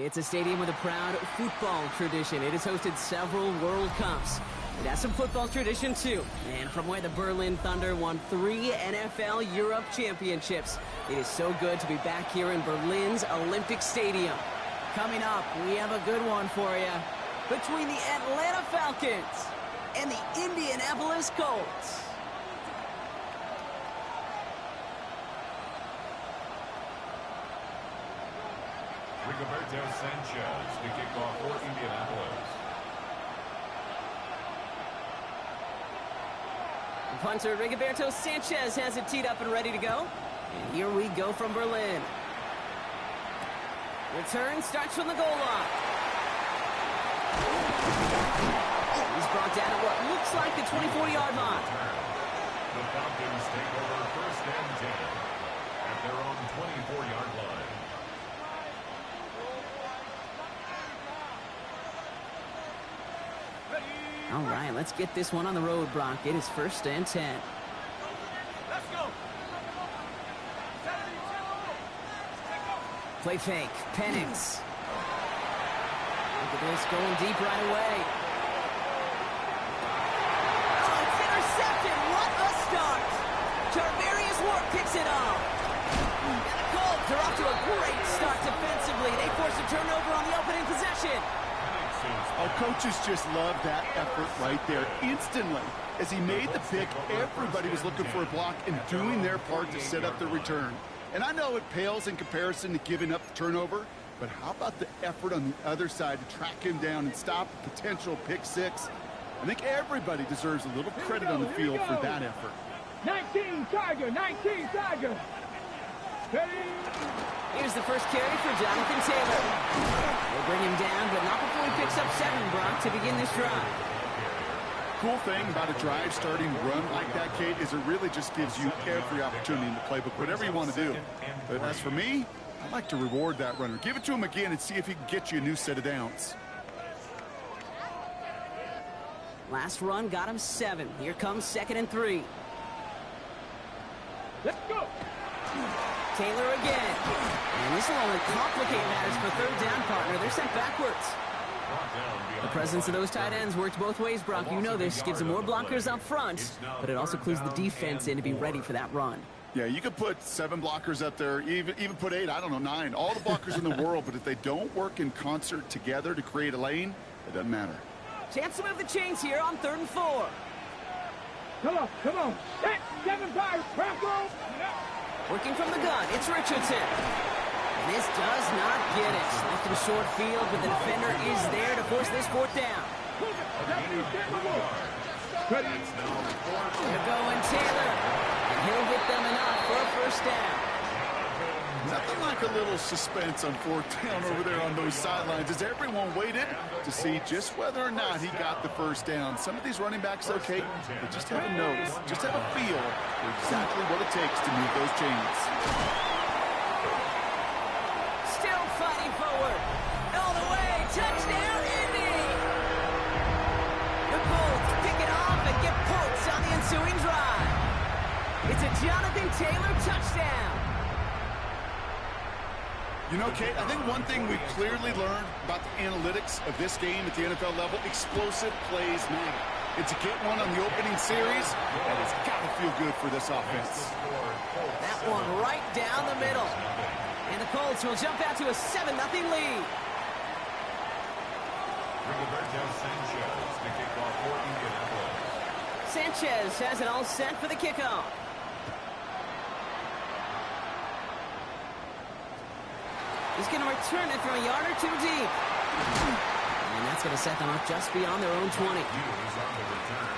It's a stadium with a proud football tradition. It has hosted several World Cups. It has some football tradition, too. And from where the Berlin Thunder won 3 NFL Europe championships, it is so good to be back here in Berlin's Olympic Stadium. Coming up, we have a good one for you. Between the Atlanta Falcons and the Indianapolis Colts. Rigoberto Sanchez to kick off for Indianapolis. Punter Rigoberto Sanchez has it teed up and ready to go. And here we go from Berlin. Return starts from the goal line. He's brought down at what looks like the 24-yard line. The Falcons take over first and 10 at their own 24-yard line. All right, let's get this one on the road, Brock. It is first and 10. Let's go. Play fake. Penix. Look at this, going deep right away. Oh, it's intercepted. What a start. Tarvarius Ward picks it off. And the Colts are off to a great start defensively. They force a turnover on the opening possession. Oh, coaches just love that effort right there. Instantly, as he made the pick, everybody was looking for a block and doing their part to set up the return. And I know it pales in comparison to giving up the turnover, but how about the effort on the other side to track him down and stop a potential pick six? I think everybody deserves a little credit on the field for that effort. 19 Tiger, 19 Tiger. Ready? Here's the first carry for Jonathan Taylor. They bring him down, but not before he picks up 7, Brock, to begin this drive. Cool thing about a drive starting run like that, Kate, is it really just gives you every opportunity in the playbook, whatever you want to do. But as for me, I like to reward that runner. Give it to him again and see if he can get you a new set of downs. Last run got him 7. Here comes 2nd and 3. Let's go. Taylor again. And this will only complicate matters for third down, partner. They're sent backwards. The presence of those tight ends works both ways, Brock. You know this. Gives them more blockers up front, but it also clues the defense in to be ready for that run. Yeah, you could put 7 blockers up there, even put 8, I don't know, 9. All the blockers in the world, but if they don't work in concert together to create a lane, it doesn't matter. Chance to move the chains here on 3rd and 4. Come on, come on. 7-5, Bronco. Working from the gun, it's Richardson. And this does not get it. Left in short field, but the defender is there to force this 4th down. They're going Taylor. And he'll get them enough for a first down. Nothing like a little suspense on 4th down over there on those sidelines as everyone waited to see just whether or not he got the first down. Some of these running backs, okay, they just have a nose, just have a feel for exactly what it takes to move those chains. Still fighting forward. All the way. Touchdown, Indy. The Colts pick it off and get points on the ensuing drive. It's a Jonathan Taylor touchdown. You know, Kate, I think one thing we've clearly learned about the analytics of this game at the NFL level, explosive plays matter. And to get one on the opening series, that has got to feel good for this offense. That one right down the middle. And the Colts will jump out to a 7-0 lead. Rigoberto Sanchez to kick off for Indianapolis. Sanchez has it all set for the kickoff. He's going to return it from a yard or 2 deep. And that's going to set them up just beyond their own 20. On the return.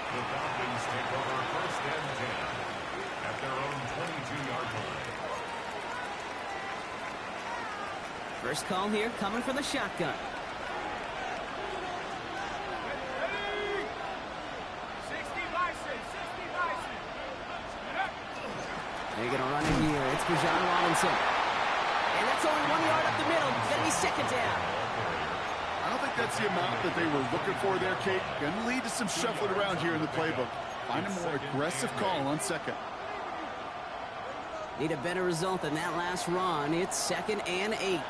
The Falcons take over first and 10 at their own 22-yard line. First call here coming from the shotgun. They're going to run it here. It's Bijan Robinson. And that's only 1 yard up the middle. Going to be 2nd down. I don't think that's the amount that they were looking for there, Kate. Going to lead to some shuffling around here in the playbook. Find a more aggressive call on 2nd. Need a better result than that last run. It's 2nd and 8.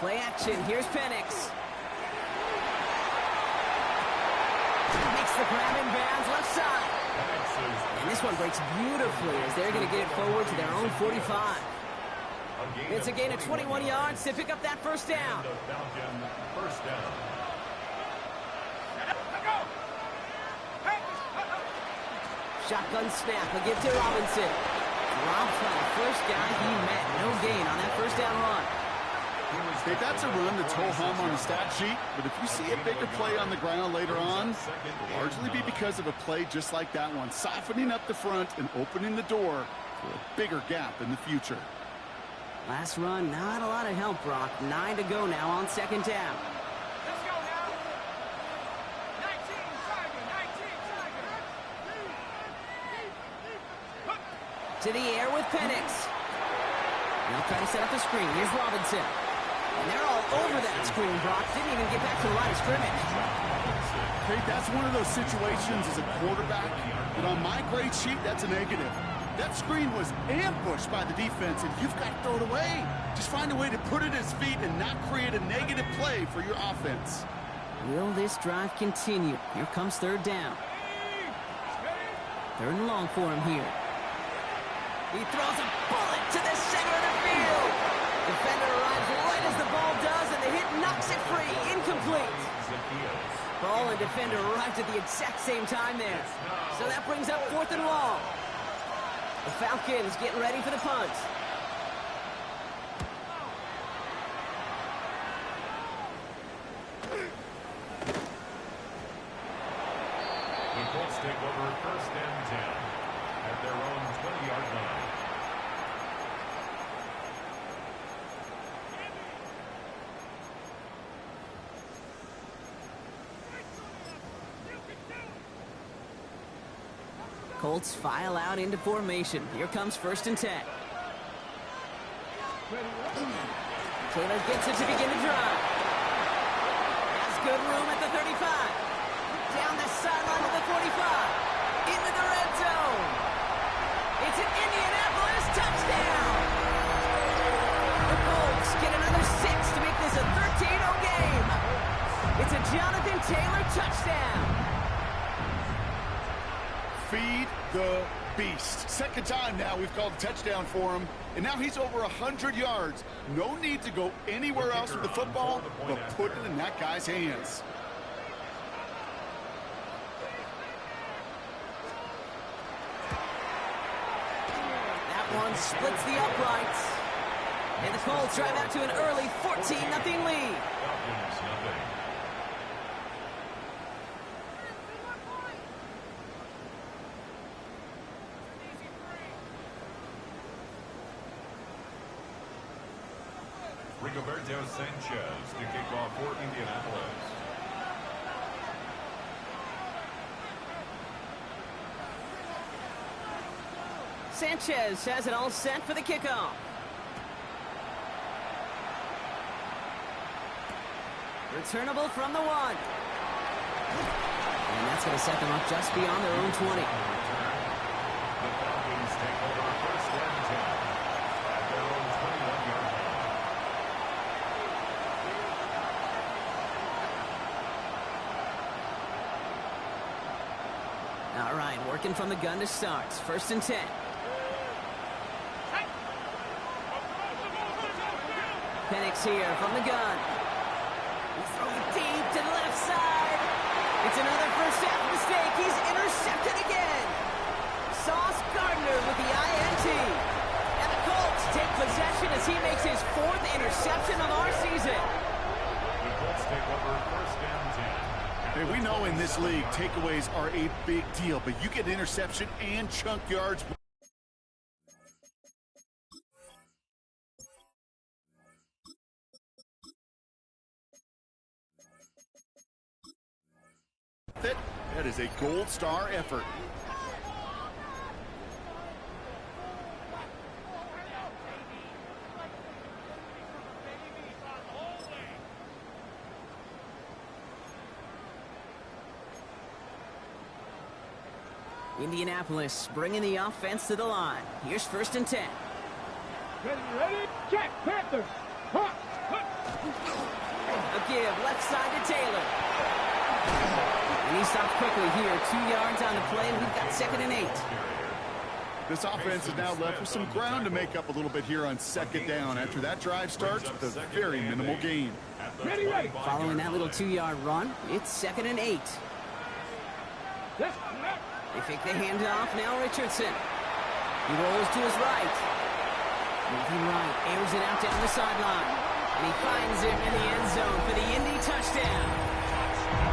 Play action. Here's Penix. Makes the grab in bounds left side. And this one breaks beautifully as they're going to get it forward to their own 45. It's a gain of 21 yards to pick up that first down. Shotgun snap. We'll give to Robinson. Rob's the first guy he met. No gain on that first down run. Hey, that's a run that's ho-hum on the stat sheet, but if you see a bigger play on the ground later on, it'll largely be because of a play just like that one, softening up the front and opening the door for a bigger gap in the future. Last run, not a lot of help, Brock. 9 to go now on second down. Let's go now. 19, Tiger, 19, Tiger. To the air with Penix. They'll try to set up the screen. Here's Robinson. And they're all over that screen, Brock. Didn't even get back to the line of scrimmage. Hey, that's one of those situations as a quarterback, and on my grade sheet, that's a negative. That screen was ambushed by the defense, and you've got to throw it away. Just find a way to put it at his feet and not create a negative play for your offense. Will this drive continue? Here comes third down. Third and long for him here. He throws a bullet to the center of the field. Defender arrives right as the ball does, and the hit knocks it free. Incomplete. Ball and defender arrived at the exact same time there. So that brings up fourth and long. The Falcons getting ready for the punt. The Colts take over first and 10 at their own 20-yard line. Colts file out into formation. Here comes first and 10. Taylor gets it to begin the drive. Has good room at the 35. Down the sideline to the 45. Into the red zone. It's an Indianapolis touchdown. The Colts get another 6 to make this a 13-0 game. It's a Jonathan Taylor touchdown. Feed the beast. Second time now we've called a touchdown for him, and now he's over 100 yards. No need to go anywhere else with the football, but put it in that guy's hands. That one splits the uprights. And the Colts drive out to an early 14-0 lead. Rigoberto Sanchez to kick off for Indianapolis. Sanchez has it all set for the kickoff. Returnable from the 1. And that's going to set them up just beyond their own 20. The Falcons take over first and 10 at their own 21-yard line. All right, working from the gun to start. First and 10. Penix here from the gun. He throws it deep to the left side. It's another first half mistake. He's intercepted again. Sauce Gardner with the INT. And the Colts take possession as he makes his 4th interception of our season. The Colts take over first and 10. Hey, we know in this league takeaways are a big deal, but you get interception and chunk yards. That is a gold star effort. Indianapolis bringing the offense to the line. Here's first and 10. Ready, ready, check, Panthers. Hot, hot. A give left side to Taylor. And he stops quickly here. 2 yards on the play, and we've got 2nd and 8. This offense is now left with some ground to make up a little bit here on 2nd down. After that drive starts with a very minimal gain. Ready, ready. Following that little 2-yard run, it's 2nd and 8. Left. They fake the handoff. Now Richardson. He rolls to his right. Moving right. Airs it out down the sideline. And he finds him in the end zone for the Indy touchdown.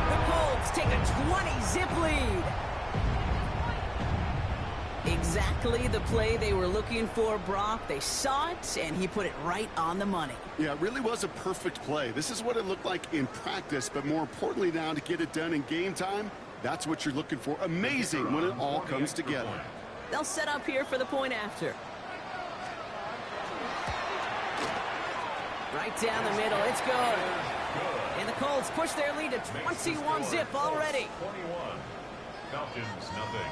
The Colts take a 20-zip lead. Exactly the play they were looking for, Brock. They saw it, and he put it right on the money. Yeah, it really was a perfect play. This is what it looked like in practice, but more importantly now to get it done in game time, that's what you're looking for. Amazing when it all comes together. They'll set up here for the point after. Right down the middle. It's good. And the Colts push their lead to 21-zip already. 21. Falcons, nothing.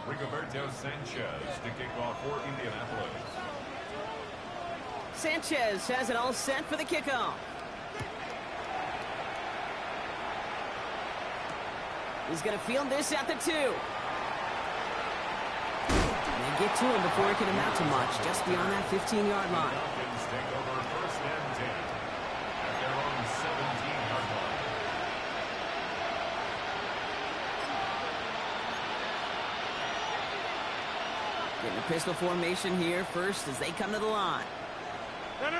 Rigoberto Sanchez to kick off for Indianapolis. Sanchez has it all set for the kickoff. He's going to field this at the 2. They get to him before it can amount to much, just beyond that 15-yard line. Falcons take over 1st and 10 at their own 17-yard line. Getting a pistol formation here first as they come to the line. 58.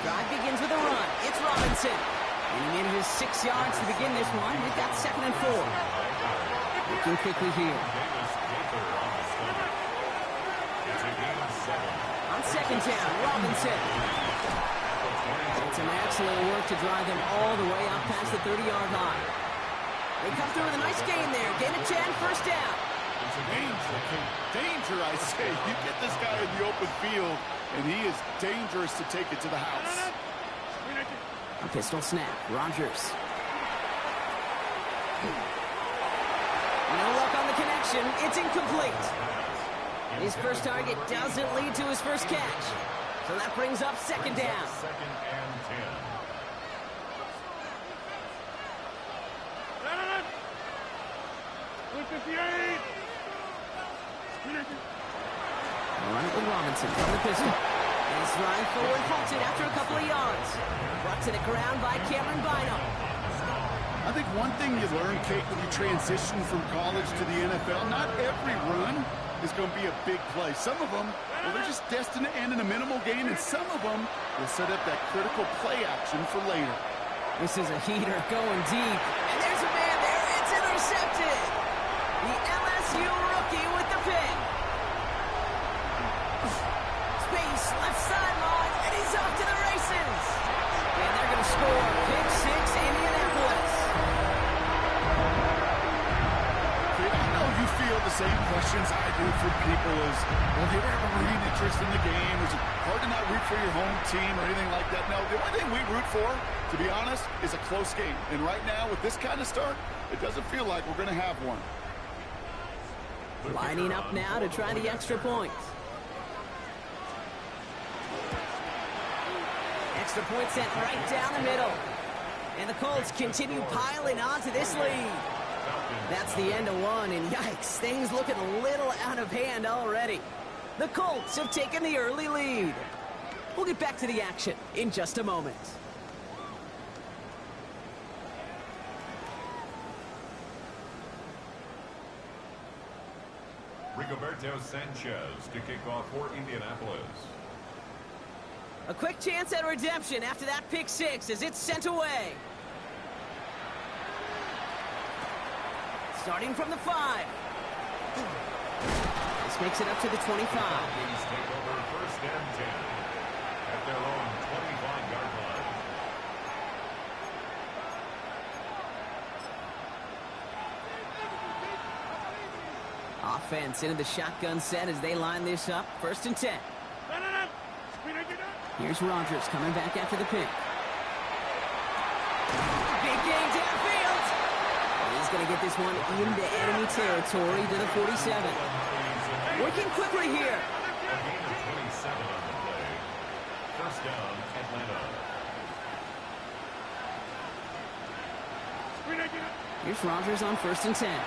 Drive begins with a run. It's Robinson. And he manages 6 yards to begin this one. We've got 2nd and 4. Looking quickly here. On 2nd down, Robinson. Some excellent work to drive them all the way up past the 30-yard line. They come through with a nice gain there. Gain of 10, 1st down. It's a danger, I say. You get this guy in the open field, and he is dangerous to take it to the house. A pistol snap. Rodgers. No luck on the connection. It's incomplete. His first target doesn't lead to his first catch. So that brings up 2nd down. 2nd and 10. 58. Run it with Robinson from the pistol. And his drive forward halted after a couple of yards. Brought to the ground by Cameron Bynum. I think one thing you learn, Kate, when you transition from college to the NFL, not every run is going to be a big play. Some of them, well, they're just destined to end in a minimal gain, and some of them will set up that critical play action for later. This is a heater going deep. And there's a man there. It's intercepted. The LSU rookie with the pick. Space, left sideline, and he's off to the races. And they're going to score. Pick 6, Indianapolis. Kate, I know you feel the same questions I do from people as, well, do you ever have a rooting interest in the game? Is it hard to not root for your home team or anything like that? No, the only thing we root for, to be honest, is a close game. And right now, with this kind of start, it doesn't feel like we're going to have one. Lining up now to try the extra point. Extra point sent right down the middle. And the Colts continue piling on to this lead. That's the end of one, and yikes, things looking a little out of hand already. The Colts have taken the early lead. We'll get back to the action in just a moment. Rigoberto Sanchez to kick off for Indianapolis. A quick chance at redemption after that pick 6 as it's sent away. Starting from the 5. This makes it up to the 25. Falcons take over 1st and 10 at their own 25-yard line. Offense into the shotgun set as they line this up. 1st and 10. Here's Rodgers coming back after the pick. Big gain downfield. He's going to get this one into enemy territory to the 47. Working quickly here. A gain of 27 on the play. First down, Atlanta. Here's Rodgers on 1st and 10.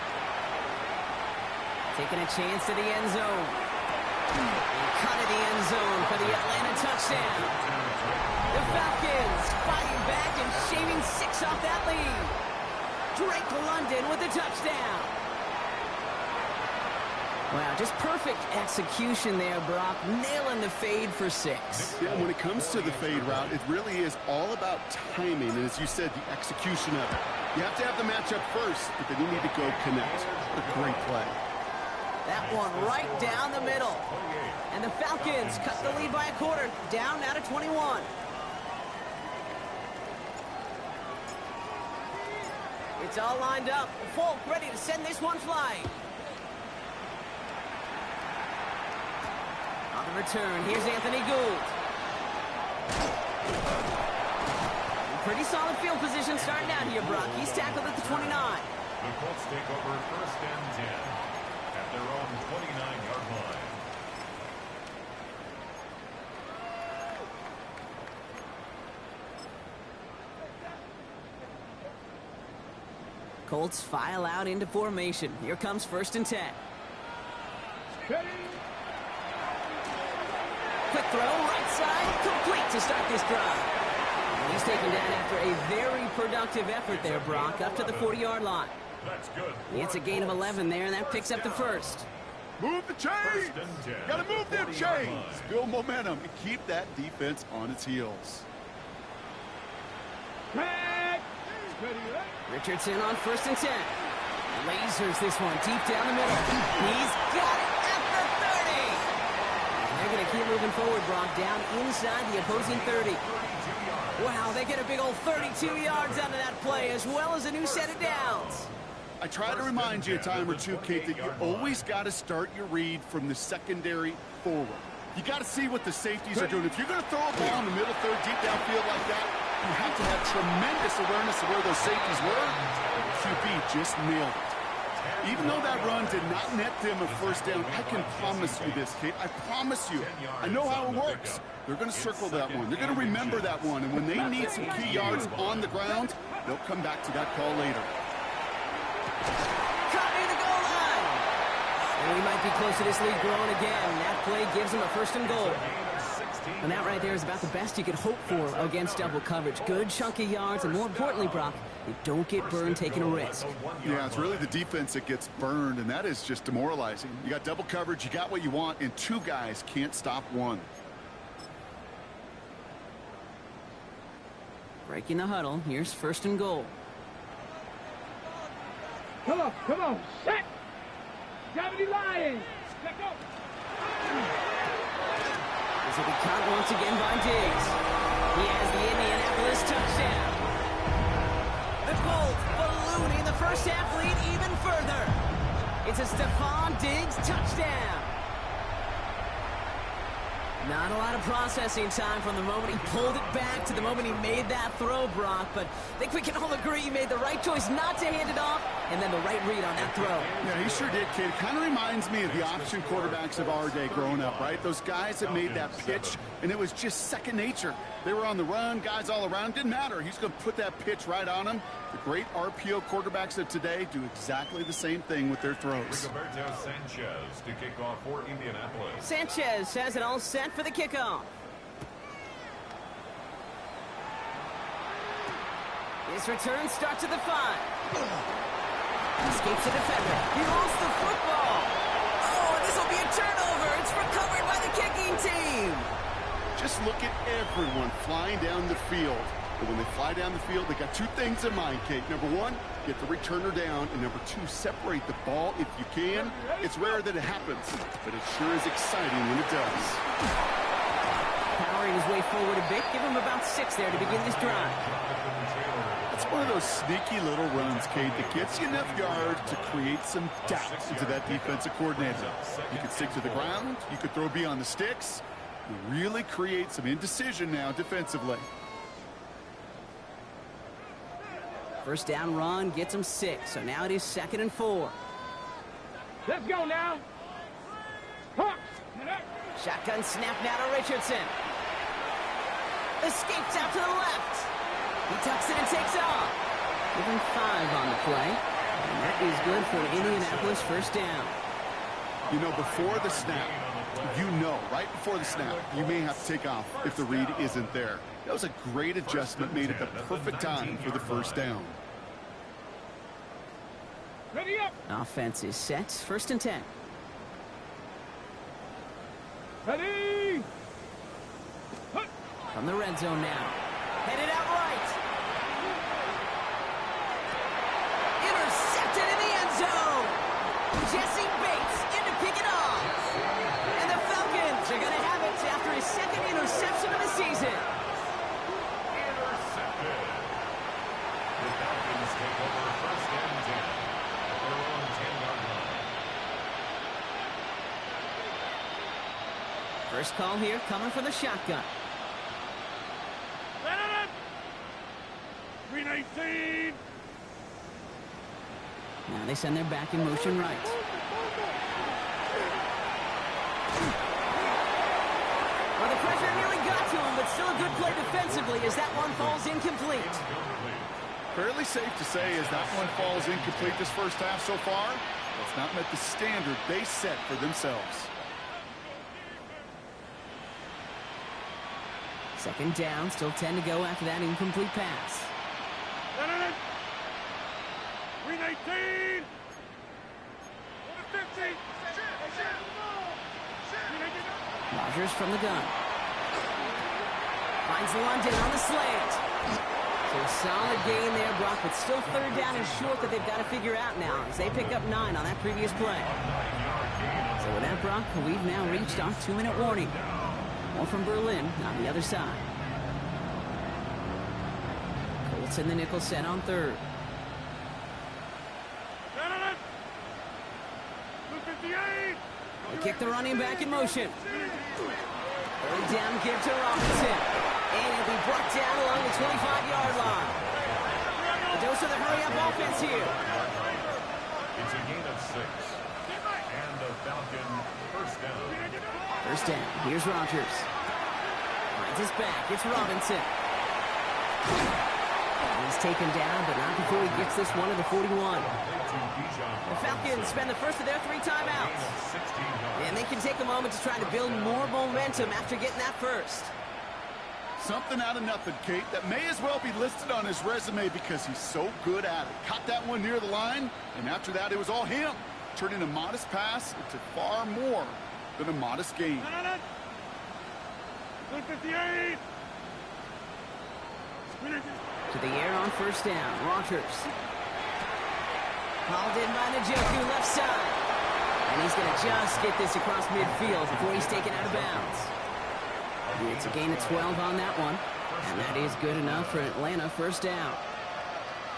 Taking a chance to the end zone. And cut in the end zone for the Atlanta touchdown. The Falcons fighting back and shaving 6 off that lead. Drake London with the touchdown. Wow, just perfect execution there, Brock. Nailing the fade for 6. Yeah, when it comes to the fade route, it really is all about timing. And as you said, the execution of it. You have to have the matchup first, but then you need to go connect. What a great play. That one right down the middle. And the Falcons cut the lead by a quarter. Down now to 21. It's all lined up. Folk ready to send this one flying. On the return, here's Anthony Gould. Pretty solid field position starting out here, Brock. He's tackled at the 29. The Colts take over first and 10 at their own 29-yard line. Colts file out into formation. Here comes 1st and 10. Quick throw, right side, complete to start this drive. He's taken down after a very productive effort there, Brock, up to the 40-yard line. That's good. It's a gain of 11 there, and that picks up the 1st. Move the chains! Got to move them chains! Build momentum and keep that defense on its heels. Richardson on 1st and 10. Lasers this one deep down the middle. He's got it at the 30. They're going to keep moving forward, Brock, down inside the opposing 30. Wow, they get a big old 32 yards out of that play, as well as a new set of downs. I try to remind you a time or two, Kate, that you always got to start your read from the secondary forward. You got to see what the safeties are doing. If you're going to throw a ball in the middle third, deep downfield like that, you have to have tremendous awareness of where those safeties were. QB just nailed it. Even though that run did not net them a first down, I can promise you this, Kate. I promise you. I know how it works. They're going to circle that one. They're going to remember that one. And when they need some key yards on the ground, they'll come back to that call later. Caught near the goal line. And we might be close to this lead growing again. That play gives them a 1st and goal. And that right there is about the best you could hope for against double coverage. Good chunky yards, and more importantly, Brock, you don't get burned taking a risk. Yeah, it's really the defense that gets burned, and that is just demoralizing. You got double coverage, you got what you want, and 2 guys can't stop one. Breaking the huddle. Here's 1st and goal. Come on, set! Gravity line! Let go! This will be caught once again by Diggs. He has the Indianapolis touchdown. The Colts ballooning the first half lead even further. It's a Stephon Diggs touchdown. Not a lot of processing time from the moment he pulled it back to the moment he made that throw, Brock. But I think we can all agree he made the right choice not to hand it off, and then the right read on that throw. Yeah, he sure did, kid. Kind of reminds me of the option quarterbacks of our day growing up, right? Those guys that made that pitch, and it was just second nature. They were on the run, guys all around. Didn't matter. He's going to put that pitch right on him. The great RPO quarterbacks of today do exactly the same thing with their throws. Rigoberto Sanchez to kick off for Indianapolis. Sanchez has it all set for the kickoff. This return starts at the 5. Escapes the defender. He lost the football. Oh, this will be a turnover. It's recovered by the kicking team. Just look at everyone flying down the field. But when they fly down the field, they got 2 things in mind, Kate. Number 1, get the returner down. And number 2, separate the ball if you can. It's rare that it happens, but it sure is exciting when it does. Powering his way forward a bit. Give him about 6 there to begin this drive. It's one of those sneaky little runs, Kate, that gets you enough yards to create some doubt into that defensive coordinator. You could stick to the ground. You could throw beyond the sticks. You really create some indecision now defensively. First down run gets him 6, so now it is 2nd and 4. Let's go now. Hawks. Shotgun snap now to Richardson. Escapes out to the left. He tucks it and takes off. Give him 5 on the play. And that is good for Indianapolis first down. You know, before the snap, right before the snap, you may have to take off if the read isn't there. That was a great adjustment made at the perfect time for the first down. Ready up. Offense is set. 1st and 10. Ready. From the red zone now. Headed out right. Intercepted in the end zone. Jesse Bates in to pick it off. And the Falcons are going to have it after his 2nd interception of the season. Intercepted. The Falcons take over 1st and 10 at their own 10-yard line. First call here coming from the shotgun. 319. Now they send their back in motion right. Well, the pressure nearly got to him, but still a good play defensively as that one falls incomplete. Fairly safe to say as that one falls incomplete this first half so far, it's not met the standard they set for themselves. 2nd down, still 10 to go after that incomplete pass. 319. 50. Rodgers from the gun. Finds London on the slant. So a solid gain there, Brock, but still 3rd down and short that they've got to figure out now as they pick up 9 on that previous play. So with that, Brock, we've now reached our 2-minute warning. More from Berlin on the other side. Colts in the nickel set on 3rd. 258. They kick the running back in motion. 3rd down give to Robinson. And he'll be brought down along the 25-yard line. A dose of the hurry-up offense here. It's a gain of 6. And the Falcon first down. First down. Here's Rodgers. Finds his back. It's Robinson. He's taken down, but not before he gets this one to the 41. The Falcons spend the first of their 3 timeouts. And they can take a moment to try to build more momentum after getting that first. Something out of nothing, Kate, that may as well be listed on his resume because he's so good at it. Caught that one near the line, and after that, it was all him. Turning a modest pass into far more than a modest gain. 258. To the air on first down. Rodgers. Hauled in by Njoku, left side. And he's going to just get this across midfield before he's taken out of bounds. It's a gain of 12 on that one. And that is good enough for Atlanta first down.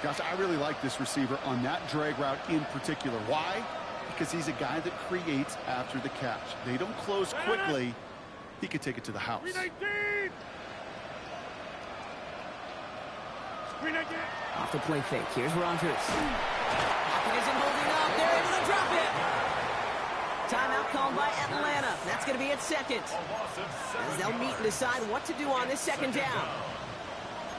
Gosh, I really like this receiver on that drag route in particular. Why? Because he's a guy that creates after the catch. They don't close quickly. He could take it to the house. 319. Off the play fake. Here's Rodgers. Pocket isn't holding up. They're able to drop it. Timeout called by Atlanta. That's going to be at 2nd. As they'll meet and decide what to do on this 2nd down.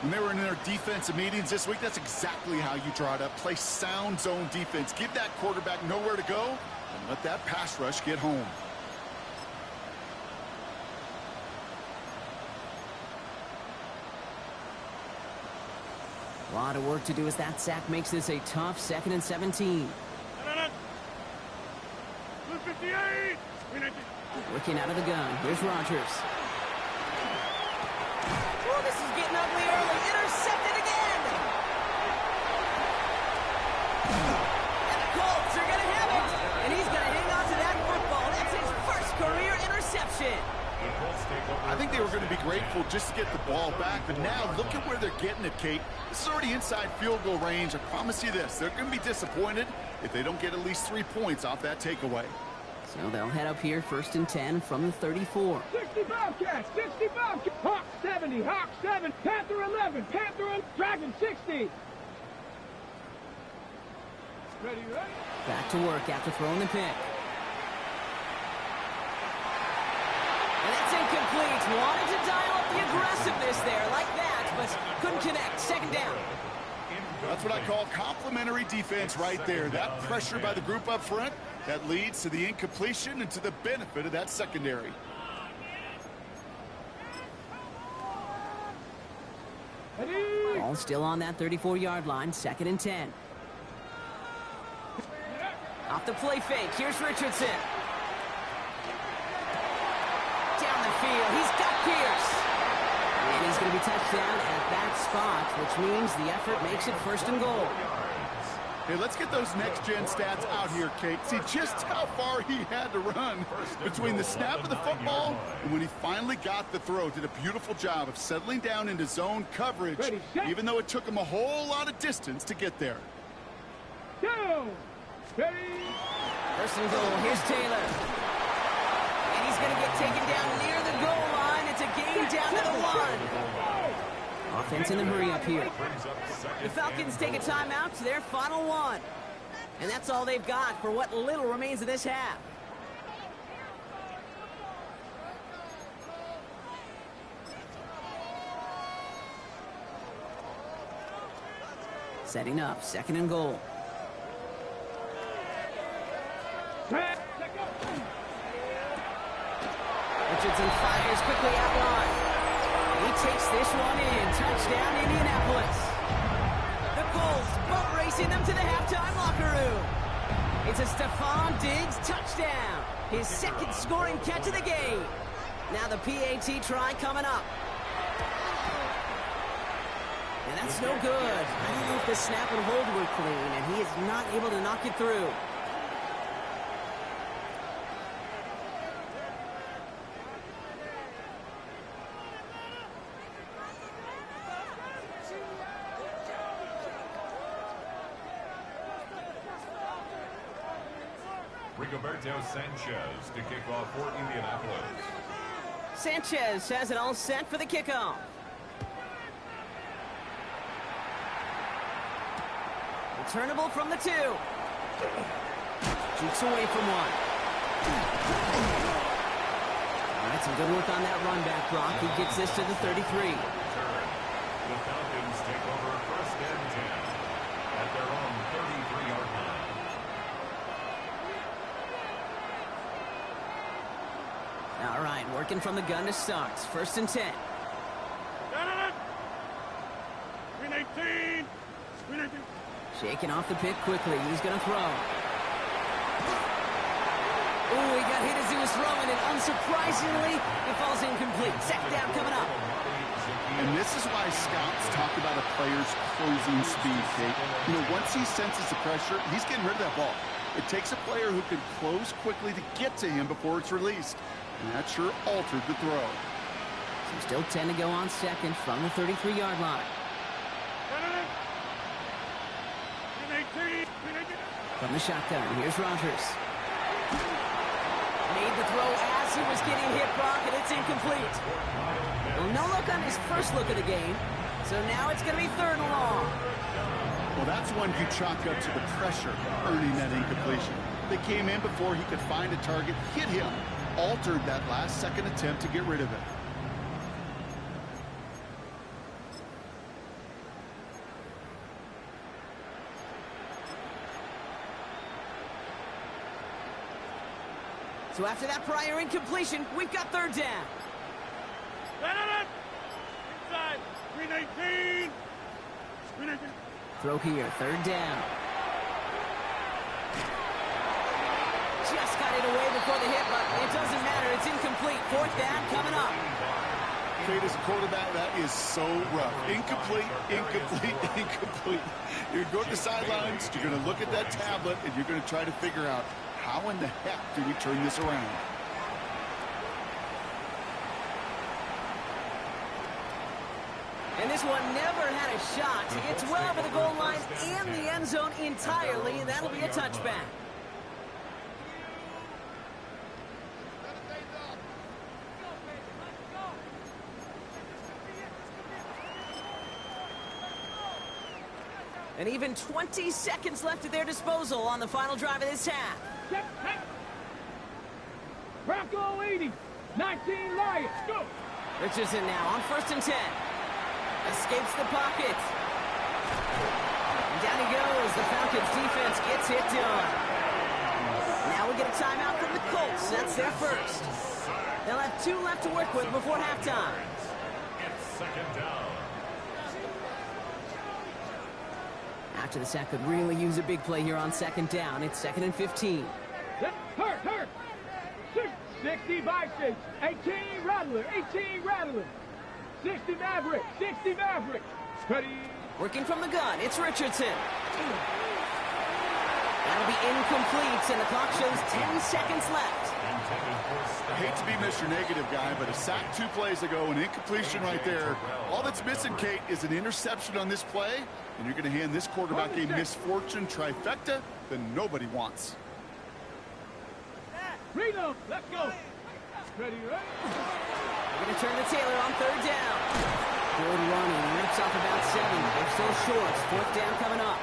When they were in their defensive meetings this week, that's exactly how you draw it up. Play sound zone defense. Give that quarterback nowhere to go and let that pass rush get home. A lot of work to do as that sack makes this a tough 2nd and 17. 258. Working out of the gun. Here's Rodgers. Oh, this is getting ugly early. Intercepted again. And the Colts are going to have it. And he's going to hang on to that football. That's his first career interception. I think they were going to be grateful just to get the ball back, but now look at where they're getting it, Kate. This is already inside field goal range. I promise you this, they're going to be disappointed if they don't get at least 3 points off that takeaway. So they'll head up here, 1st and 10 from the 34. 60 Bobcats, 60 Bobcats. Hawk 70, Hawk 7, Panther 11, Panther 11, Dragon 60. Ready? Back to work after throwing the pick. And it's incomplete. Wanted to dial up the aggressiveness there like that, but couldn't connect. 2nd down. That's what I call complimentary defense right there. That pressure by the group up front, that leads to the incompletion and to the benefit of that secondary. Ball still on that 34-yard line, 2nd and 10. Off the play fake, here's Richardson. Down the field, he's got Pierce. And he's going to be touched down at that spot, which means the effort makes it 1st and goal. Hey, let's get those next-gen stats out here, Kate. See just how far he had to run between the snap of the football and when he finally got the throw. Did a beautiful job of settling down into zone coverage, even though it took him a whole lot of distance to get there. Down. Ready? 1st and goal, here's Taylor. And he's going to get taken down near the goal line. It's a gain down to the 1. Offense in the hurry up here. The Falcons take a timeout to their final 1. And that's all they've got for what little remains of this half. Setting up, 2nd and goal. Richardson fires quickly out line. He takes this one in. Touchdown, Indianapolis. The Colts boat racing them to the halftime locker room. It's a Stephon Diggs touchdown. His 2nd scoring catch of the game. Now the PAT try coming up. And that's no good. I don't know if the snap and hold were clean, and he is not able to knock it through. Rigoberto Sanchez to kick off for Indianapolis. Sanchez has it all set for the kickoff. Returnable from the 2. Jukes away from 1. All right, some good work on that run back, Brock. He gets this to the 33. The Falcons take over 1st and 10 at their own 33-yard line. All right, working from the gun to start. 1st and 10. 319. Shaking off the pick quickly. He's going to throw. Ooh, he got hit as he was throwing it. Unsurprisingly, it falls incomplete. 2nd down coming up. And this is why scouts talk about a player's closing speed, Kate. You know, once he senses the pressure, he's getting rid of that ball. It takes a player who can close quickly to get to him before it's released. And that sure altered the throw. So still 10 to go on 2nd from the 33-yard line. From the shotgun, here's Rodgers. Made the throw as he was getting hit, Brock, and it's incomplete. Well, no look on his first look of the game, so now it's going to be 3rd and long. Well, that's one you chalk up to the pressure earning that incompletion. They came in before he could find a target, hit him, altered that last-second attempt to get rid of it. So after that prior incompletion, we've got 3rd down. Inside. 319. Throw here, 3rd down. Just got it away before the hit, but it doesn't matter. It's incomplete. 4th down coming up. Kate, as a quarterback, that is so rough. Incomplete, incomplete, incomplete. You're going to the sidelines, you're going to look at that tablet, and you're going to try to figure out, how in the heck do we turn this around? And this one never had a shot. It's well over the goal line and the end zone entirely, and that'll be a touchback. And even 20 seconds left at their disposal on the final drive of this half. Bronco 80, 19 Lions, go! Richardson now on 1st and 10. Escapes the pocket. And down he goes. The Falcons defense gets it done. Now we get a timeout from the Colts. That's their first. They'll have 2 left to work with before halftime. It's 2nd down. After the sack could really use a big play here on 2nd down. It's 2nd and 15. Hurt. 60 Vikings, 18 Rattler, 18 Rattler. 60 Maverick, 60 Maverick. Ready. Working from the gun, it's Richardson. That'll be incomplete, and the clock shows 10 seconds left. I hate to be Mr. Negative guy, but a sack 2 plays ago, an incompletion right there. All that's missing, Kate, is an interception on this play, and you're going to hand this quarterback a misfortune trifecta that nobody wants. Reno, let's go. Ready. We're going to turn to Taylor on 3rd down. Good running, rips off about 7. They're still short. 4th down coming up.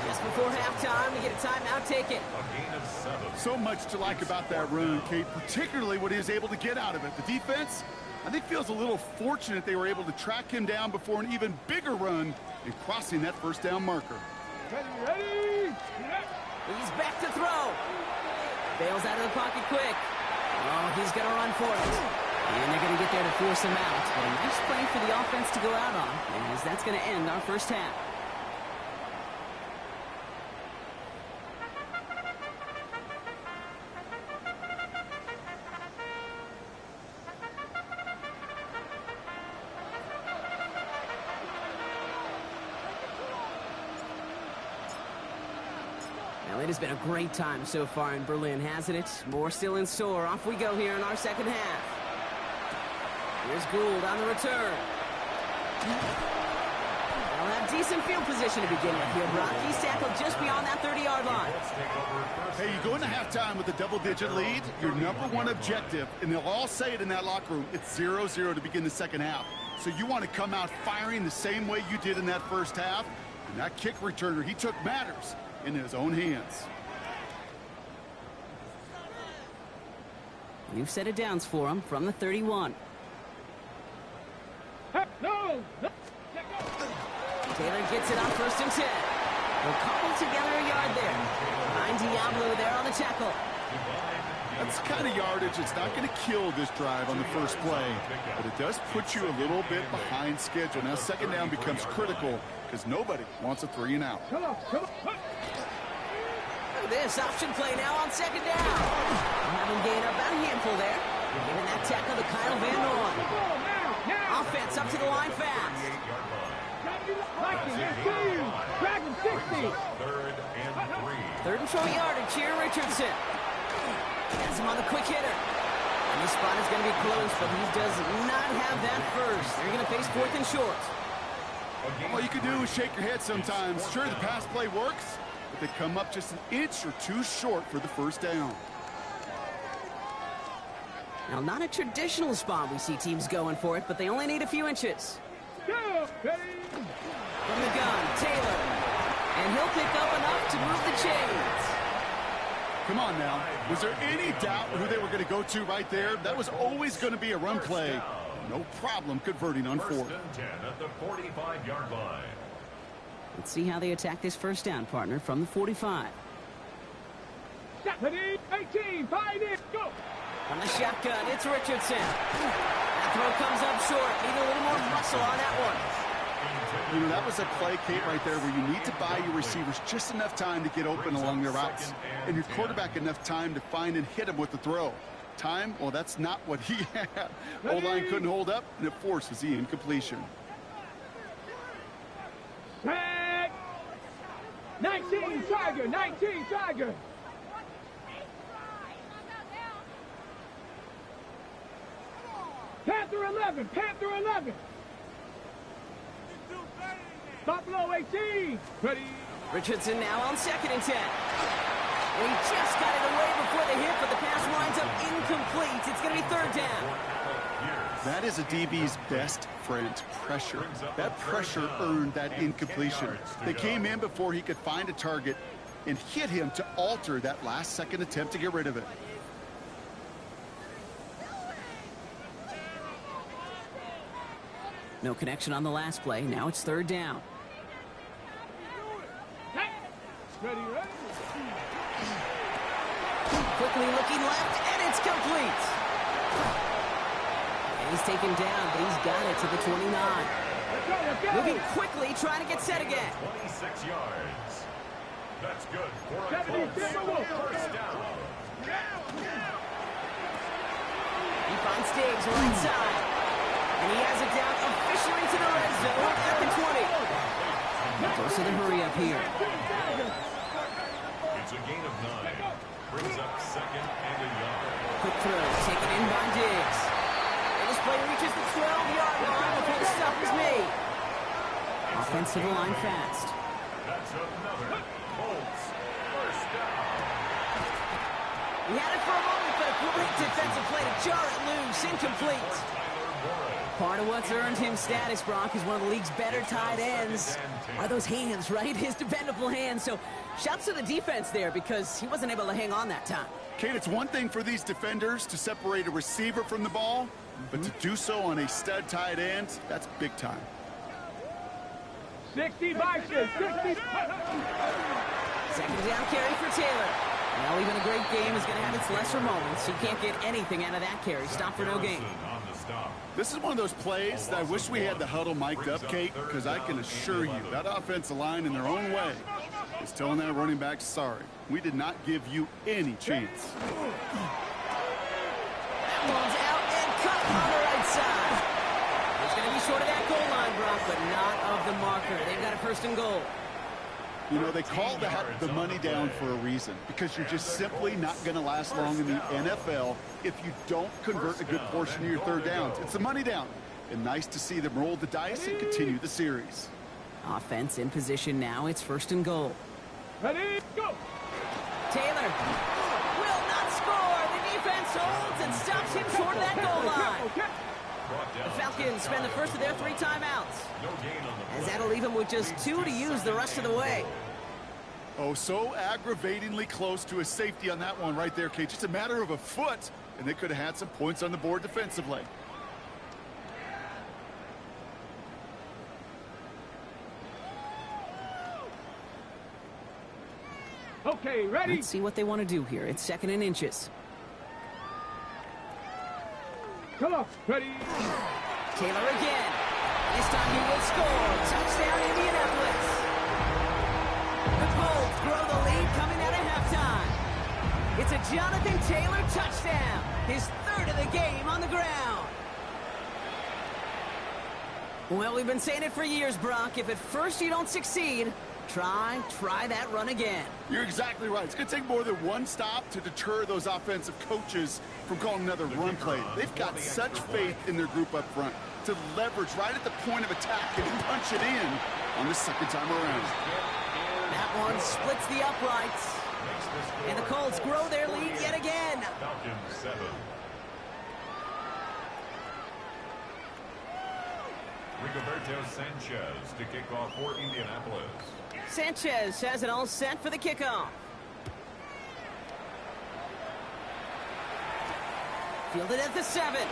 Just before halftime, we get a timeout taken. A gain of 7. So much to like about that run, Kate, particularly what he was able to get out of it. The defense, I think, feels a little fortunate they were able to track him down before an even bigger run in crossing that 1st down marker. Ready. He's back to throw. Bails out of the pocket quick. Oh, he's going to run for it. And they're going to get there to force him out. But a nice play for the offense to go out on, as that's going to end our first half. Well, it has been a great time so far in Berlin, hasn't it? More still in store. Off we go here in our 2nd half. Here's Gould on the return. They'll have decent field position to begin with here, Brock. He's tackled just beyond that 30-yard line. Hey, you go into halftime with a double-digit lead, your #1 objective, and they'll all say it in that locker room, it's 0-0 to begin the 2nd half. So you want to come out firing the same way you did in that 1st half. And that kick returner, he took matters in his own hands. New set of downs for him from the 31. No. Taylor gets it on 1st and 10. They'll cobble together a yard there. Behind Diablo there on the tackle. That's the kind of yardage that's not going to kill this drive on the first play, but it does put you a little bit behind schedule. Now 2nd down becomes critical because nobody wants a 3 and out. Come on. This option play now on 2nd down. They'll have him gain about a handful there. Giving that tackle to Kyle Van Noy. Offense up to the line fast. Dragon 60. 3rd and 3. 3rd and short yardage here, Richardson. Has him on the quick hitter. And this spot is going to be close, but he does not have that first. They're going to face 4th and short. All you can do is shake your head sometimes. Sure, the pass play works, but they come up just an inch or 2 short for the 1st down. Now, not a traditional spot we see teams going for it, but they only need a few inches. Go. Ready. From the gun, Taylor. And he'll pick up enough to move the chains. Come on now. Was there any doubt who they were going to go to right there? That was always going to be a run play. No problem converting on 4th. 1st and 10 at the 45-yard line. Let's see how they attack this 1st down, partner, from the 45. Ready. 18. 5 in. Go. From the shotgun, it's Richardson. That throw comes up short. Need a little more muscle on that one. You know, that was a play, Kate, right there where you need to buy your receivers just enough time to get open along their routes. And your quarterback enough time to find and hit him with the throw. Time, well, that's not what he had. O-line couldn't hold up, and it forces the incompletion. 19 Tiger. 19 Tiger. Panther 11. Panther 11. Buffalo 18. Ready. Richardson now on 2nd and 10. And he just got it away before the hit, but the pass winds up incomplete. It's going to be 3rd down. That is a DB's best friend, pressure. That pressure earned that incompletion. They came in before he could find a target and hit him to alter that last-second attempt to get rid of it. No connection on the last play. Now it's third down. Ready, ready. Quickly looking left, and it's complete. And he's taken down, but he's got it to the 29. Let's go. Moving quickly, trying to get set again. 26 yards. That's good for a 70, Colts first down. He finds Diggs right side. And he has it down officially to the red zone at the 20. Goes to the hurry up here. It's a gain of 9. Brings up second and a yard. Quick throw, taken in by Diggs. And this play reaches the 12-yard line before the stop is made. Offensive line fast. That's another Colts first down. He had it for a moment, but a great defensive play to jar it loose. Incomplete. Part of what's earned him status, Brock, is one of the league's better tight ends. Are those hands, right? His dependable hands. So shouts to the defense there because he wasn't able to hang on that time. Kate, it's one thing for these defenders to separate a receiver from the ball, but to do so on a stud tight end, that's big time. 60 boxes, 60. Second down carry for Taylor. Well, even a great game is going to have its lesser moments. He can't get anything out of that carry. Stop for no gain. This is one of those plays that I wish we had the huddle mic'd up, Kate, because I can assure you that offensive line in their own way is telling that running back, sorry, we did not give you any chance. That one's out and cut on the right side. He's going to be short of that goal line, Brock, but not of the marker. They've got a first and goal. You know, they call that the money down for a reason, because you're just simply not going to last long in the NFL if you don't convert a good portion of your third downs. It's the money down. And nice to see them roll the dice and continue the series. Offense in position now. It's first and goal. Ready, go. Taylor will not score. The defense holds and stops him short of that goal line. The Falcons spend the first of their 3 timeouts, as that'll leave him with just 2 to use the rest of the way. Oh, so aggravatingly close to a safety on that one right there, Kate. Just a matter of a foot, and they could have had some points on the board defensively. Okay, ready. Let's see what they want to do here. It's second and inches. Come on, ready. Taylor again. This time he will score. Touchdown, Indianapolis. The Colts grow the lead coming out of halftime. It's a Jonathan Taylor touchdown. His 3rd of the game on the ground. Well, we've been saying it for years, Brock. If at first you don't succeed, try that run again. You're exactly right. It's going to take more than one stop to deter those offensive coaches from calling another run play. They've got such faith in their group up front to leverage right at the point of attack and punch it in on the second time around. That one splits the uprights. And the Colts grow their lead yet again. Falcons 7. Rigoberto Sanchez to kick off for Indianapolis. Sanchez has it all set for the kickoff. Fielded at the 7.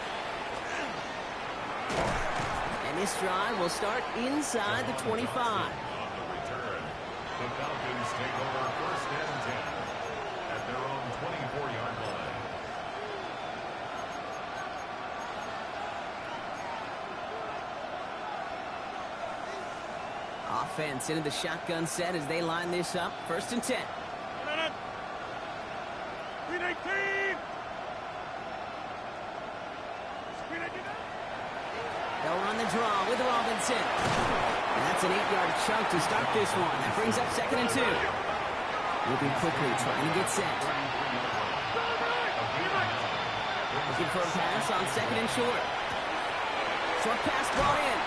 And this drive will start inside the 25. On the return, the Falcons take over first and 10 at their own 24-yard line. Offense into the shotgun set as they line this up. First and 10. They'll run the draw with Robinson. And that's an 8-yard chunk to start this one. That brings up second and 2. Moving quickly, trying to get set. Looking for a pass on second and short. Short pass brought in.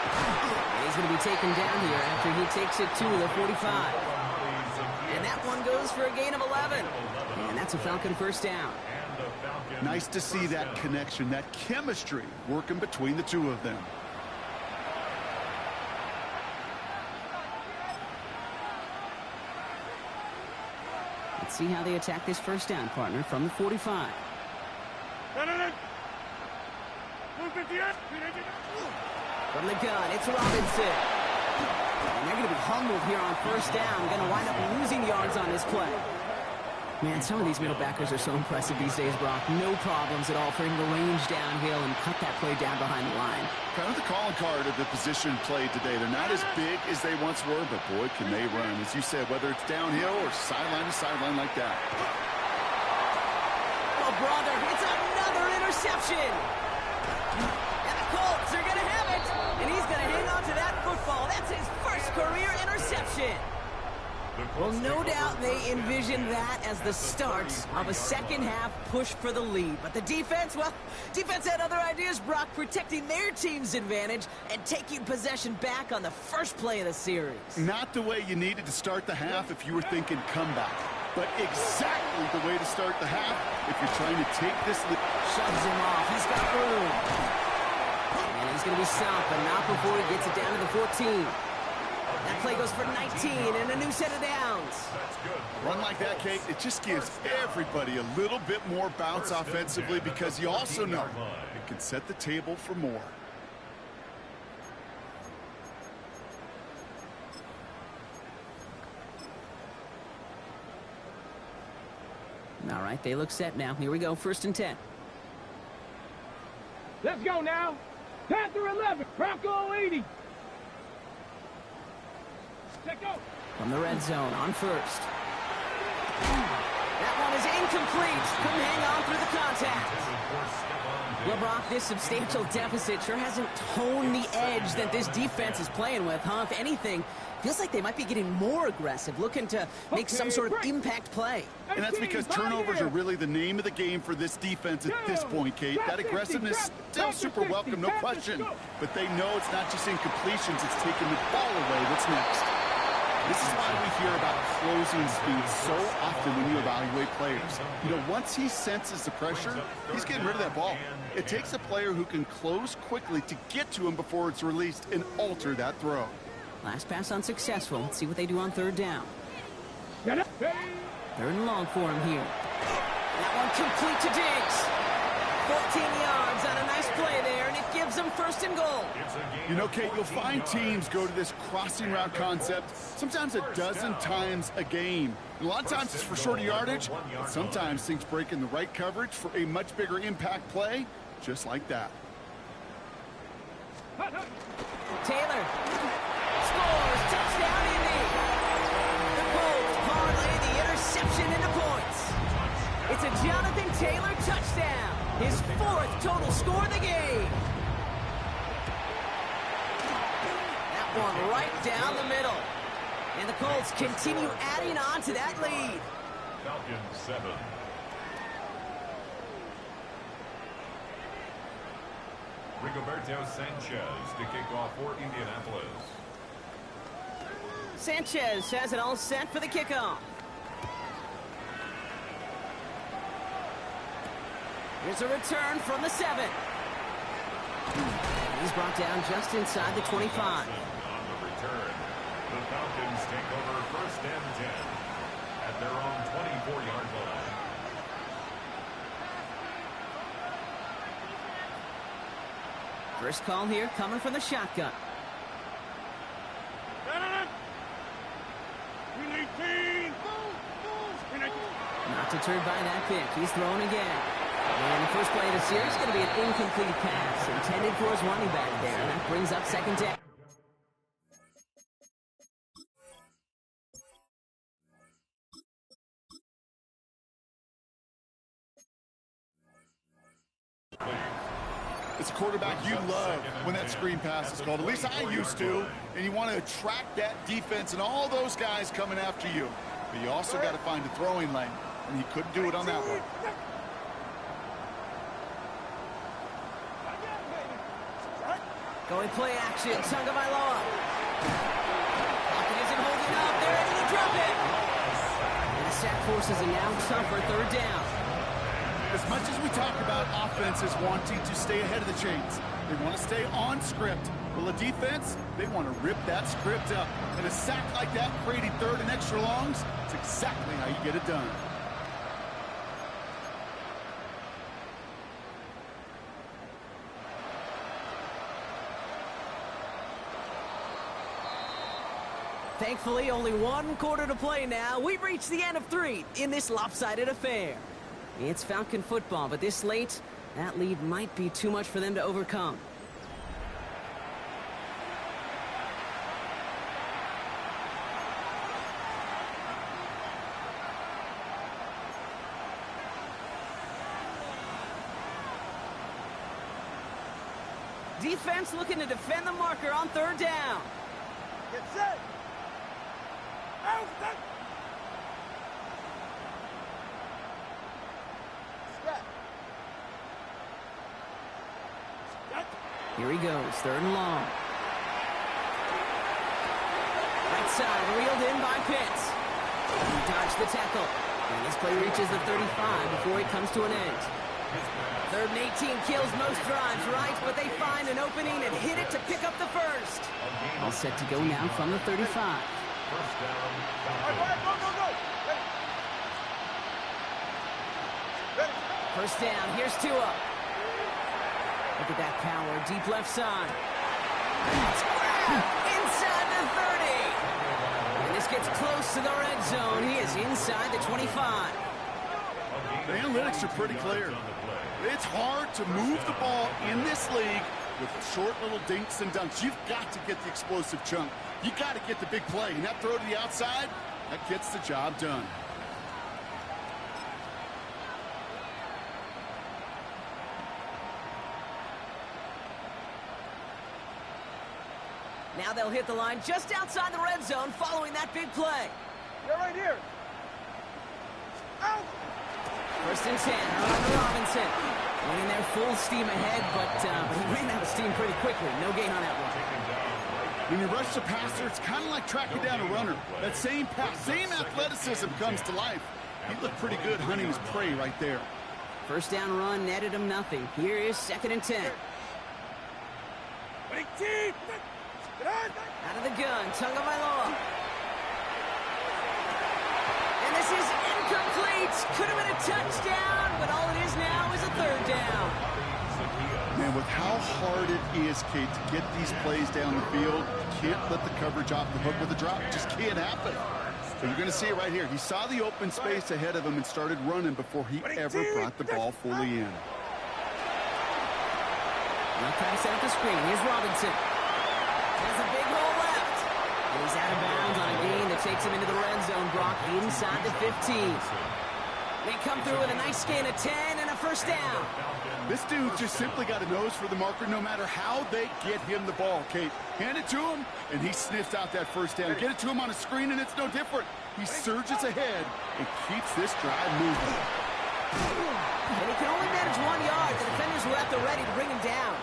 He's going to be taken down here after he takes it to the 45. And that one goes for a gain of 11. And that's a Falcon first down. And the Falcons. Nice to see that connection, that chemistry working between the two of them. Let's see how they attack this first down, partner, from the 45. From the gun, it's Robinson. And they're going to be humbled here on first down. Going to wind up losing yards on this play. Man, some of these middle backers are so impressive these days, Brock. No problems at all for him to range downhill and cut that play down behind the line. Kind of the calling card of the position played today. They're not as big as they once were, but boy, can they run. As you said, whether it's downhill or sideline to sideline like that. Oh, brother, it's another interception. And the Colts are going to have it. And he's going to hang on to that football. That's his first career interception. Well, no doubt they envisioned that as the start of a second-half push for the lead. But the defense, well, defense had other ideas, Brock, protecting their team's advantage and taking possession back on the first play of the series. Not the way you needed to start the half if you were thinking comeback, but exactly the way to start the half if you're trying to take this lead. Shoves him off. He's got room. And he's going to be stopped, but not before he gets it down to the 14. That play goes for 19 and a new set of downs. Run like that, Kate, it just gives everybody a little bit more bounce offensively because you also know it can set the table for more. All right, they look set now. Here we go, 1st and 10. Let's go now. Panther 11, Bronco 80. From the red zone on first. That one is incomplete. Couldn't hang on through the contact. Well, Brock, this substantial deficit sure hasn't toned the edge that this defense is playing with, huh? If anything, feels like they might be getting more aggressive, looking to make some sort of impact play. And that's because turnovers are really the name of the game for this defense at this point, Kate. That aggressiveness is still super welcome, no question. But they know it's not just incompletions, it's taking the ball away. What's next? This is why we hear about closing speed so often when you evaluate players. You know, once he senses the pressure, he's getting rid of that ball. It takes a player who can close quickly to get to him before it's released and alter that throw. Last pass unsuccessful. Let's see what they do on 3rd down. 3rd and long for him here. That one complete to Diggs. 14 yards on a nice play there, and it gives them 1st and goal. You know, Kate, you'll find teams go to this crossing route concept sometimes a dozen times a game. And a lot of times it's for shorter yardage, but sometimes things break in the right coverage for a much bigger impact play, just like that. Taylor scores, touchdown Indy. The Colts parlay the interception into points. It's a Jonathan Taylor touchdown. His 4th total score of the game. That one right down the middle. And the Colts continue adding on to that lead. Falcons 7. Rigoberto Sanchez to kick off for Indianapolis. Sanchez has it all set for the kickoff. Here's a return from the 7. He's brought down just inside the 25. On the return, the Falcons take over 1st and 10 at their own 24-yard line. First call here coming from the shotgun. Not deterred by that pick. He's thrown again. And the first play of the series is going to be an incomplete pass intended for his running back there. And that brings up 2nd down. It's a quarterback you love when that screen pass is called. At least I used to. And you want to attract that defense and all those guys coming after you. But you also got to find a throwing lane. And he couldn't do it on that one. Going play action, Tagovailoa. Pocket isn't holding up. They're ready to drop it. And the sack forces a now tougher 3rd down. As much as we talk about offenses wanting to stay ahead of the chains, they want to stay on script. Well, the defense, they want to rip that script up. And a sack like that, creating third and extra longs, it's exactly how you get it done. Thankfully, only one quarter to play now. We've reached the end of 3 in this lopsided affair. It's Falcon football, but this late, that lead might be too much for them to overcome. Defense looking to defend the marker on 3rd down. Get set. Out. Here he goes, 3rd and long. Right side, reeled in by Pitts. He dodged the tackle. And this play reaches the 35 before it comes to an end. 3rd and 18 kills most drives, right? But they find an opening and hit it to pick up the first. All set to go now from the 35. First down, All right, go. First down, here's Tua. Look at that power, deep left side. Inside the 30. And this gets close to the red zone. He is inside the 25. The analytics are pretty clear. It's hard to move the ball in this league with short little dinks and dunks. You've got to get the explosive chunk. You got to get the big play. And that throw to the outside, that gets the job done. Now they'll hit the line just outside the red zone following that big play. You're right here. Out. First and 10, on Robinson. Went in there full steam ahead, but he ran out of steam pretty quickly. No gain on that one. When you rush the passer, it's kind of like tracking down a runner. That same pass, same athleticism comes to life. He looked pretty good hunting his prey right there. First down run netted him nothing. Here is 2nd and 10. Out of the gun, Tagovailoa. And this is incomplete. Could have been a touchdown, but all it is now is a 3rd down. Man, with how hard it is, Kate, to get these plays down the field, you can't let the coverage off the hook with a drop. It just can't happen. But you're going to see it right here. He saw the open space ahead of him and started running before he ever brought the ball fully in. Now trying to set up the screen. Here's Robinson. Has a big hole left. And he's out of bounds on a gain that takes him into the red zone. Brock inside the 15. They come through with a nice gain of 10 and a first down. This dude just simply got a nose for the marker no matter how they get him the ball, Kate. Hand it to him, and he sniffs out that first down. Get it to him on a screen, and it's no different. He surges ahead and keeps this drive moving. And he can only manage 1 yard. The defenders were at the ready to bring him down.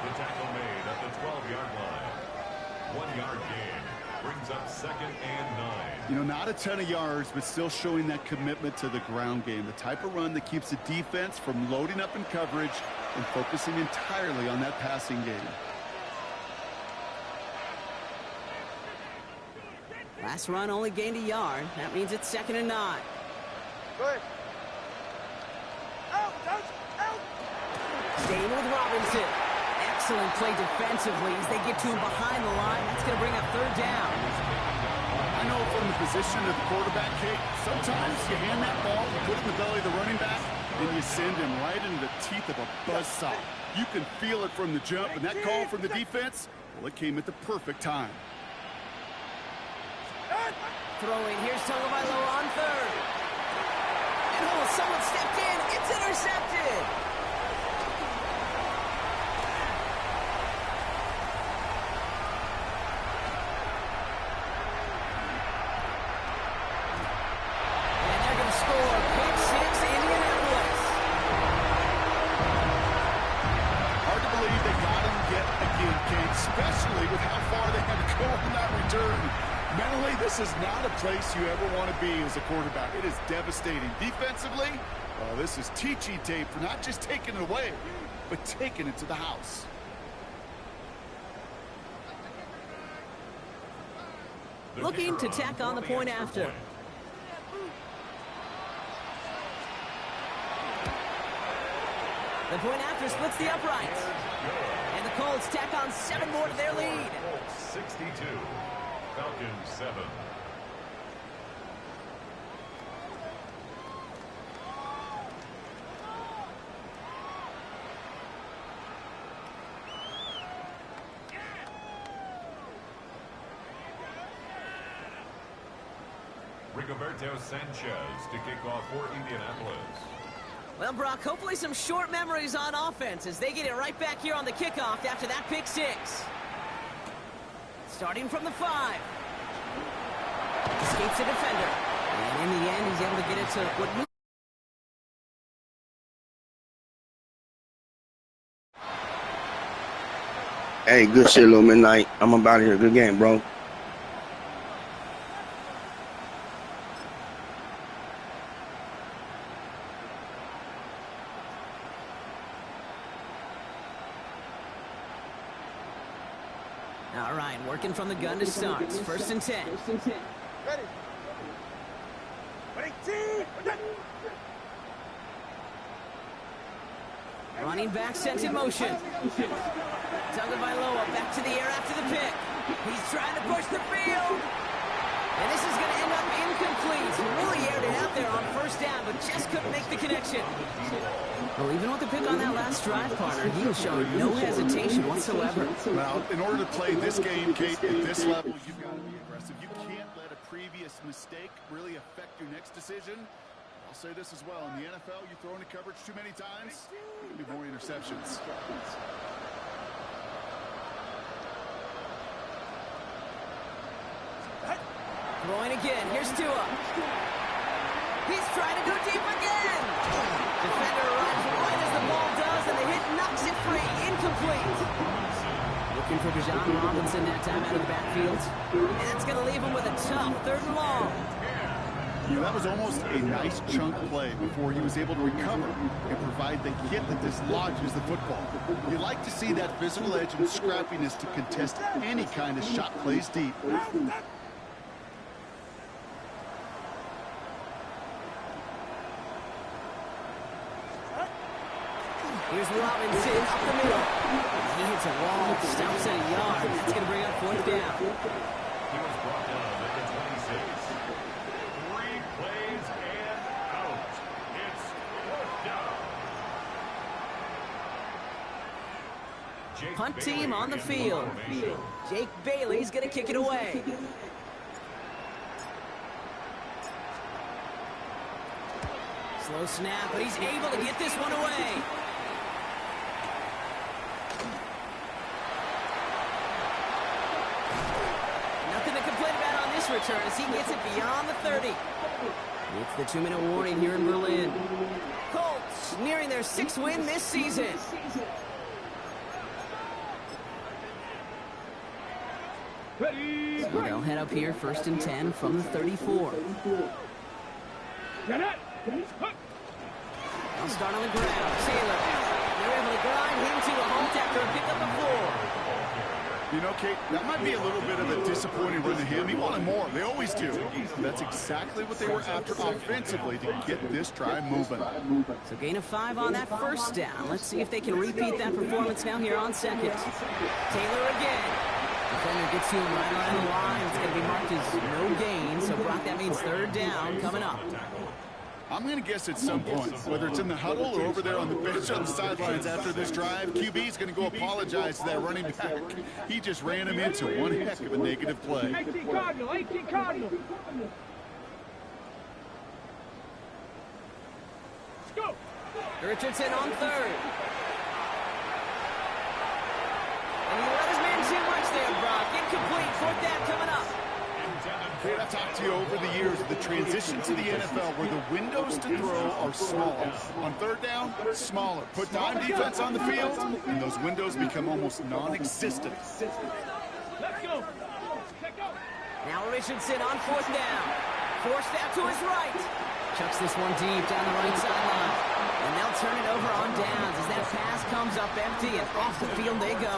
the tackle made at the 12-yard line. 1 yard gain brings up 2nd and 9. You know, not a ton of yards, but still showing that commitment to the ground game. The type of run that keeps the defense from loading up in coverage and focusing entirely on that passing game. Last run only gained a yard. That means it's 2nd and 9. Good. Out, out, out. Staying with Robinson. Excellent play defensively as they get to him behind the line. That's going to bring up 3rd down. I know from the position of the quarterback, Kate, sometimes you hand that ball, you put it in the belly of the running back, and you send him right into the teeth of a buzzsaw. You can feel it from the jump, and that call from the defense, well, it came at the perfect time. Throwing. Here's Tagovailoa on 3rd. And oh, someone stepped in. It's intercepted. And they're going to score. Pick 6, Indianapolis. Hard to believe they got him yet again, Kate, especially with how far they had to go on that return. Mentally, this is not a place you ever want to be as a quarterback. It is devastating. Defensively, Oh, this is teachy tape for not just taking it away, but taking it to the house. Looking to tack on the point after. The point after splits the uprights. And the Colts tack on 7 more to their lead. 62, Falcons 7. Rigoberto Sanchez to kick off for Indianapolis. Well, Brock, hopefully some short memories on offense as they get it right back here on the kickoff after that pick 6. Starting from the 5. Escapes the defender. And in the end, he's able to get it to what... Hey, good shit, little midnight. I'm about here. Good game, bro. All right, working from the gun to start. First and 10. Ready. Running back sent in motion. Tagovailoa back to the air after the pick. He's trying to push the field. And this is going to end up incomplete. He really aired it out there on first down, but just couldn't make the connection. Well, even with the pick on that last drive, partner, he was showing no hesitation whatsoever. Well, in order to play this game, Kate, at this level, you've got to be aggressive. You can't let a previous mistake really affect your next decision. I'll say this as well. In the NFL, you throw into coverage too many times, there'll be more interceptions. Throwing again. Here's Tua. He's trying to go deep again. Defender arrives right as the ball does, and the hit knocks it free. Incomplete. Looking for Bijan Robinson that time out of the backfield. And that's going to leave him with a tough 3rd and long. You know, that was almost a nice chunk play before he was able to recover and provide the hit that dislodges the football. You like to see that physical edge and scrappiness to contest any kind of shot plays deep. Here's Robinson up the middle. He hits a wall, stops at a yard. That's going to bring up 4th down. He was brought down at the 26. 3 plays and out. It's 4th down. Punt team on the field. Jake Bailey's going to kick it away. Slow snap, but he's able to get this one away. Nothing to complain about on this return as he gets it beyond the 30. It's the 2-minute warning here in Berlin. Colts nearing their 6th win this season. So they'll head up here 1st and 10 from the 34. They'll start on the ground. Taylor. They're able to grind him to a halt after a pickup of 4. You know, Kate, that might be a little bit of a disappointing run to him. He wanted more. They always do. That's exactly what they were after offensively to get this drive moving. So gain of 5 on that 1st down. Let's see if they can repeat that performance now here on 2nd. Taylor again. Defender gets to him right around the line. It's going to be marked as no gain. So, Brock, that means 3rd down coming up. I'm going to guess at some point, whether it's in the huddle or over there on the bench on the sidelines after this drive, QB's going to go apologize to that running back. He just ran him into one heck of a negative play. 18 Cardinal, 18 Cardinal. Let's go. Richardson on 3rd. And he let his man too much there, Brock. Incomplete. 4th down coming up. Kate, I've talked to you over the years of the transition to the NFL where the windows to throw are small. On 3rd down, smaller. Put dime defense on the field, and those windows become almost non-existent. Let's go. Now Richardson on 4th down. Forced out to his right. Chucks this one deep down the right sideline. And they'll turn it over on downs as that pass comes up empty, and off the field they go.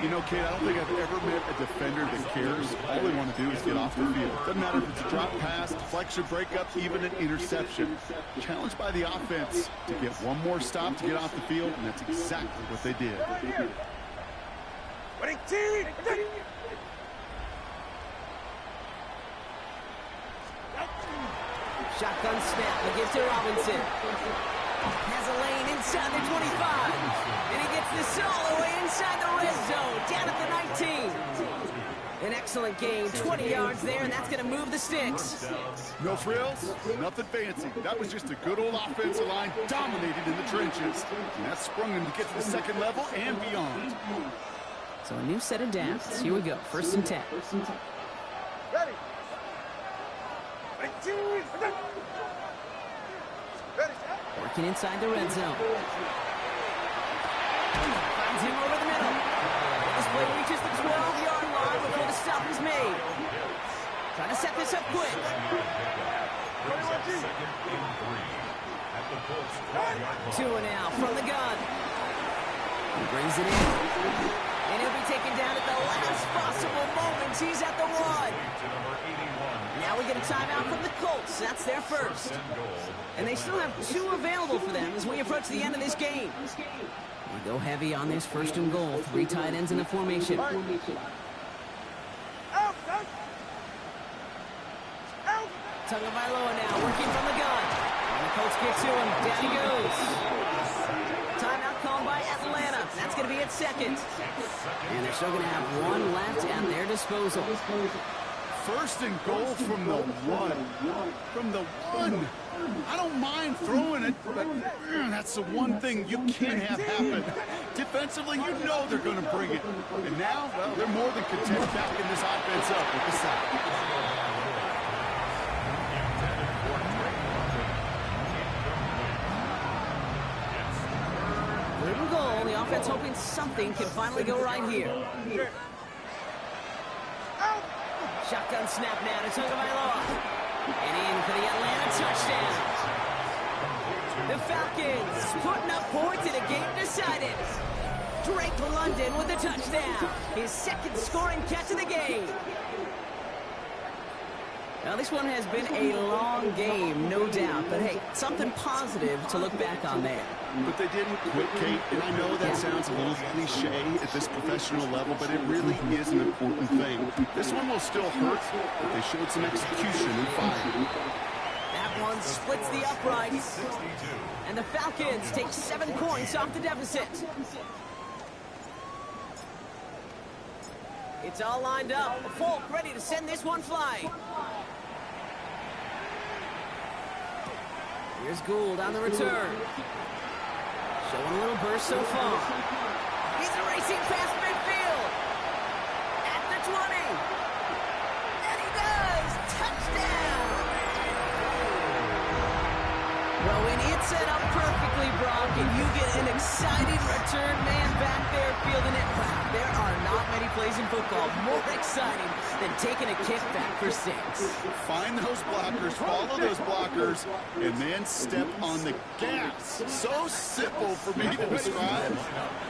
You know, Kate, I don't think I've ever met a defender that cares. All they want to do is get off the field. Doesn't matter if it's a drop pass, deflection, breakup, even an interception. Challenged by the offense to get one more stop to get off the field, and that's exactly what they did. Shotgun snap, they give to Robinson. Has a lane inside the 25. And he gets this all the way inside the red zone, down at the 19. An excellent gain, 20 yards there, and that's going to move the sticks. No frills, nothing fancy. That was just a good old offensive line dominated in the trenches. And that sprung him to get to the second level and beyond. So a new set of downs. Here we go, 1st and 10. Ready. Working inside the red zone. Finds him over the middle. This play reaches the 12-yard line before the stop is made. Trying to set this up quick. 2 now from the gun. He brings it in. And he'll be taken down at the last possible moment. He's at the 1. Now we get a timeout from the Colts. That's their first. And they still have 2 available for them as we approach the end of this game. We go heavy on this 1st and goal. 3 tight ends in the formation. Tagovailoa now working from the gun. And the Colts get to him. Down he goes. Timeout called by Atlanta. That's going to be at 2nd. And they're still going to have 1 left at their disposal. 1st and goal from the 1. From the 1. I don't mind throwing it, but that's the one thing you can't have happen. Defensively, you know they're going to bring it. And now, well, they're more than content backing this offense up with the sack. 3rd and goal. The offense hoping something can finally go right here. Shotgun snap now to Tagovailoa. And in for the Atlanta touchdown. The Falcons putting up points in a game decided. Drake London with a touchdown. His 2nd scoring catch of the game. Now, this one has been a long game, no doubt. But, hey, something positive to look back on there. But they didn't quit, Kate. And I know that sounds a little cliche at this professional level, but it really is an important thing. This one will still hurt, but they showed some execution and fire. That one splits the uprights. And the Falcons take 7 points off the deficit. It's all lined up. Folk ready to send this one flying. Here's Gould on the return. Showing a little burst so far. He's racing past midfield. At the 20. And he does. Touchdown. Well, when it's set up perfectly, Brock, and you get an exciting return man back there fielding it, wow, there are not many plays in football more exciting than taking a kick back for 6. Find those blockers, follow those blockers, and then step on the gas. So simple for me to describe,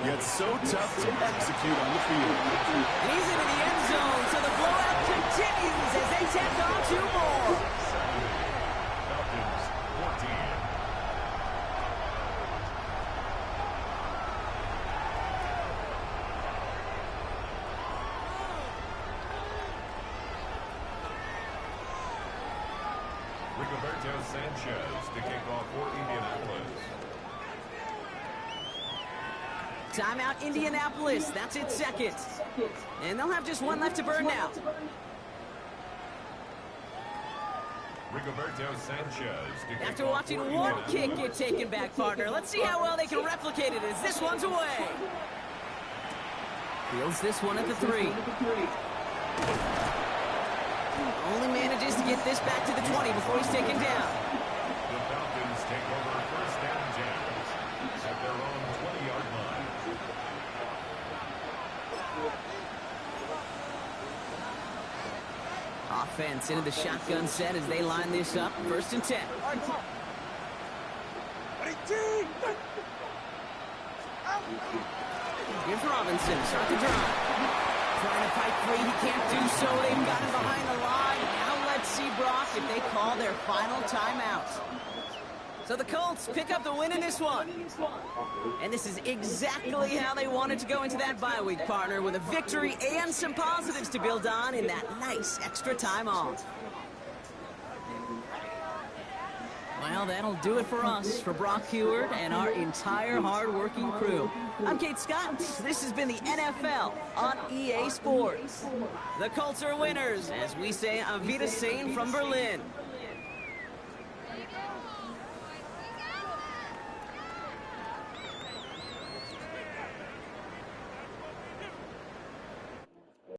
yet so tough to execute on the field. And he's into the end zone, so the blowout continues as they tack on 2 more. Falcons 14. Rigoberto Sanchez to kick off for Indianapolis. Timeout Indianapolis. That's its 2nd. And they'll have just 1 left to burn now. Rigoberto Sanchez to kick After off watching for one kick Indianapolis. get taken back, partner, let's see how well they can replicate it as this one's away. Fields this one at the 3. Only manages to get this back to the 20 before he's taken down. The Falcons take over 1st and 10 at their own 20-yard line. Offense into the shotgun set as they line this up. 1st and 10. Here's Robinson, start the drive. Trying to fight free, he can't do so. They've got him behind the line. Now let's see, Brock, if they call their final timeout. So the Colts pick up the win in this one. And this is exactly how they wanted to go into that bye week, partner, with a victory and some positives to build on in that nice extra time off. Well, that'll do it for us, for Brock Heward and our entire hard-working crew. I'm Kate Scott. This has been the NFL on EA Sports. The Colts are winners, as we say Auf Wiedersehen from Berlin.